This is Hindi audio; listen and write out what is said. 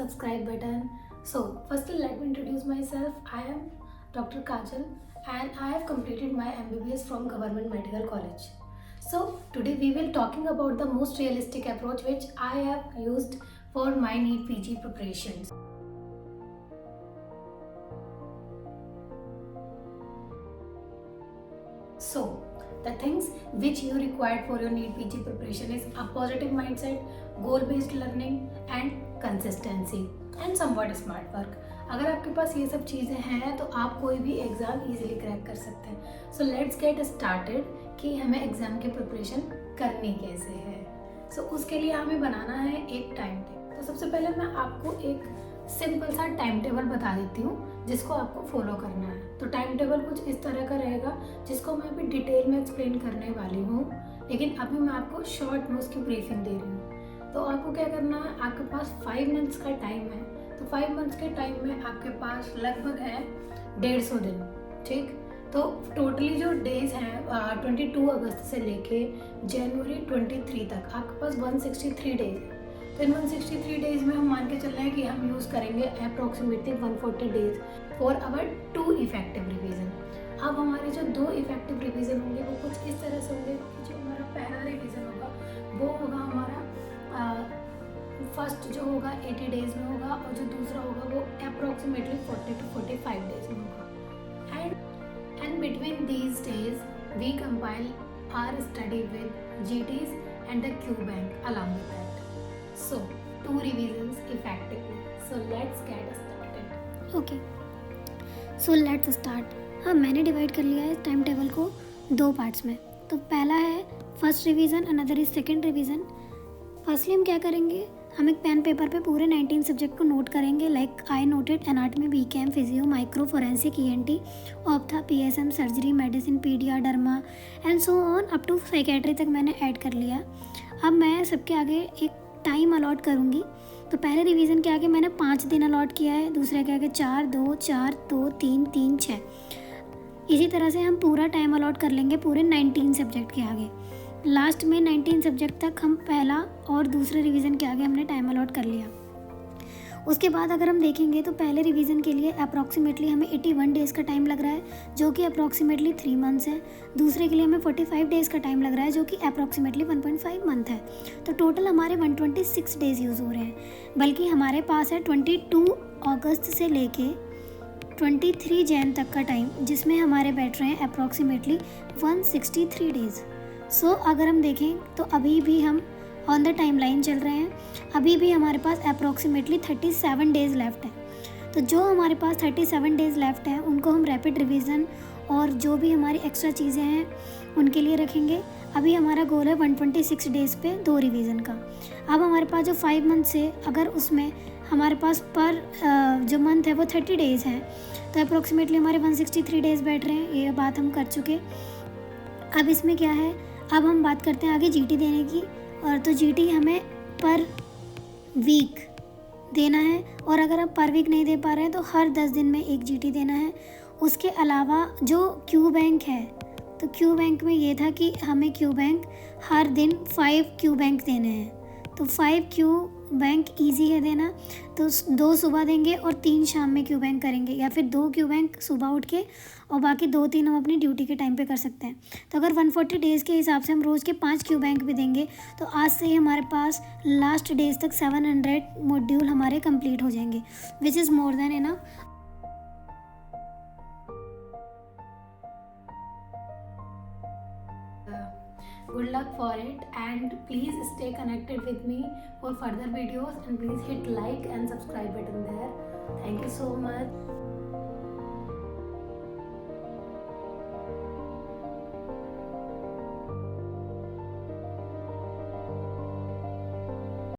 subscribe button. So, firstly, let me introduce myself. I am Dr. Kajal and I have completed my MBBS from Government Medical College. So, today we will talking about the most realistic approach which I have used for my NEET PG preparations. So, the things which you required for your NEET PG preparation is a positive mindset, goal-based learning and consistency and somewhat smart work. अगर आपके पास ये सब चीज़ें हैं तो आप कोई भी एग्ज़ाम इजीली क्रैक कर सकते हैं. सो लेट्स गेट स्टार्टेड कि हमें एग्ज़ाम की प्रिपरेशन करनी कैसे है. सो उसके लिए हमें बनाना है एक टाइम टेबल. तो सबसे पहले मैं आपको एक सिंपल सा टाइम टेबल बता देती हूँ जिसको आपको फॉलो करना है. तो टाइम टेबल कुछ इस तरह का रहेगा जिसको मैं अभी डिटेल में एक्सप्लेन करने वाली हूँ, लेकिन अभी मैं आपको शॉर्ट में उसकी ब्रीफिंग दे रही हूँ. तो आपको क्या करना है, आपके पास 5 मंथ्स का टाइम है. तो 5 मंथ्स के टाइम में आपके पास लगभग है 150 दिन. ठीक, तो टोटली जो डेज हैं 22 अगस्त से लेके जनवरी 23 तक आपके पास 163 डेज है. तो इन 163 डेज में हम मान के चल रहे हैं कि हम यूज़ करेंगे approximately 140 days for our 2 effective revision. अब हमारे जो 2 इफेक्टिव रिवीजन होंगे वो कुछ इस तरह से होंगे कि जो हमारा पहला रिवीजन होगा वो होगा हमारा फर्स्ट जो होगा 80 डेज में होगा और जो दूसरा होगा वो अप्रॉक्सीमेटली 40 to 45 डेज में होगा. And between these days we compile or study with GTs and the Q bank along with that. So 2 revisions effectively. So let's get started. Okay, so let's start. हाँ, मैंने डिवाइड कर लिया है टाइम टेबल को 2 पार्ट्स में. तो पहला है first revision, another is second revision. Firstly हम क्या करेंगे, हम एक पेन पेपर पे पूरे 19 सब्जेक्ट को नोट करेंगे. Like I noted anatomy, BKM, physio, micro, forensic, ENT, ophtha, PSM, surgery, medicine, pedia, derma and so on up to psychiatry तक मैंने ऐड कर लिया. अब मैं सबके आगे एक टाइम अलॉट करूँगी. तो पहले रिवीजन के आगे मैंने 5 दिन अलॉट किया है, दूसरे के आगे 4, 2, 4, 2, 3, 3, 6. इसी तरह से हम पूरा टाइम अलॉट कर लेंगे पूरे 19 सब्जेक्ट के आगे. लास्ट में 19 सब्जेक्ट तक हम पहला और दूसरे रिवीजन के आगे हमने टाइम अलॉट कर लिया. उसके बाद अगर हम देखेंगे तो पहले रिवीजन के लिए अप्रॉक्सीमेटली हमें 81 डेज़ का टाइम लग रहा है जो कि अप्रॉक्सीमेटली 3 मंथ्स है. दूसरे के लिए हमें 45 डेज़ का टाइम लग रहा है जो कि अप्रॉक्सीमेटली 1.5 मंथ है. तो टोटल हमारे 126 डेज़ यूज़ हो रहे हैं. बल्कि हमारे पास है 22 अगस्त से लेके 23 जैन तक का टाइम जिसमें हमारे बैठ रहे हैं अप्रॉक्सीमेटली 163 डेज़. सो अगर हम देखें तो अभी भी हम ऑन द टाइम लाइन चल रहे हैं. अभी भी हमारे पास अप्रॉक्सीमेटली 37 डेज़ लेफ्ट है. तो जो हमारे पास 37 डेज़ लेफ्ट हैं उनको हम रैपिड रिवीजन और जो भी हमारी एक्स्ट्रा चीज़ें हैं उनके लिए रखेंगे. अभी हमारा गोल है 126 डेज़ पे 2 रिवीजन का. अब हमारे पास जो 5 मंथ से अगर उसमें हमारे पास पर जो मंथ है वो 30 डेज़ हैं तो अप्रॉक्सीमेटली हमारे 163 डेज़ बैठ रहे हैं. ये बात हम कर चुके. अब इसमें क्या है, अब हम बात करते हैं आगे GT देने की. और तो GT हमें पर वीक देना है और अगर आप पर वीक नहीं दे पा रहे हैं तो हर 10 दिन में एक GT देना है. उसके अलावा जो Q बैंक है तो Q बैंक में ये था कि हमें Q बैंक हर दिन 5 Q बैंक देने हैं. तो 5 Q बैंक ईजी है देना. तो 2 सुबह देंगे और 3 शाम में Q बैंक करेंगे या फिर 2 Q बैंक सुबह उठ के और बाकी 2-3 हम अपनी ड्यूटी के टाइम पे कर सकते हैं. तो अगर 140 डेज़ के हिसाब से हम रोज़ के 5 Q बैंक भी देंगे तो आज से ही हमारे पास लास्ट डेज तक 700 मॉड्यूल हमारे कंप्लीट हो जाएंगे, which is more than enough. Good luck for it and please stay connected with me for further videos and please hit like and subscribe button there. Thank you so much.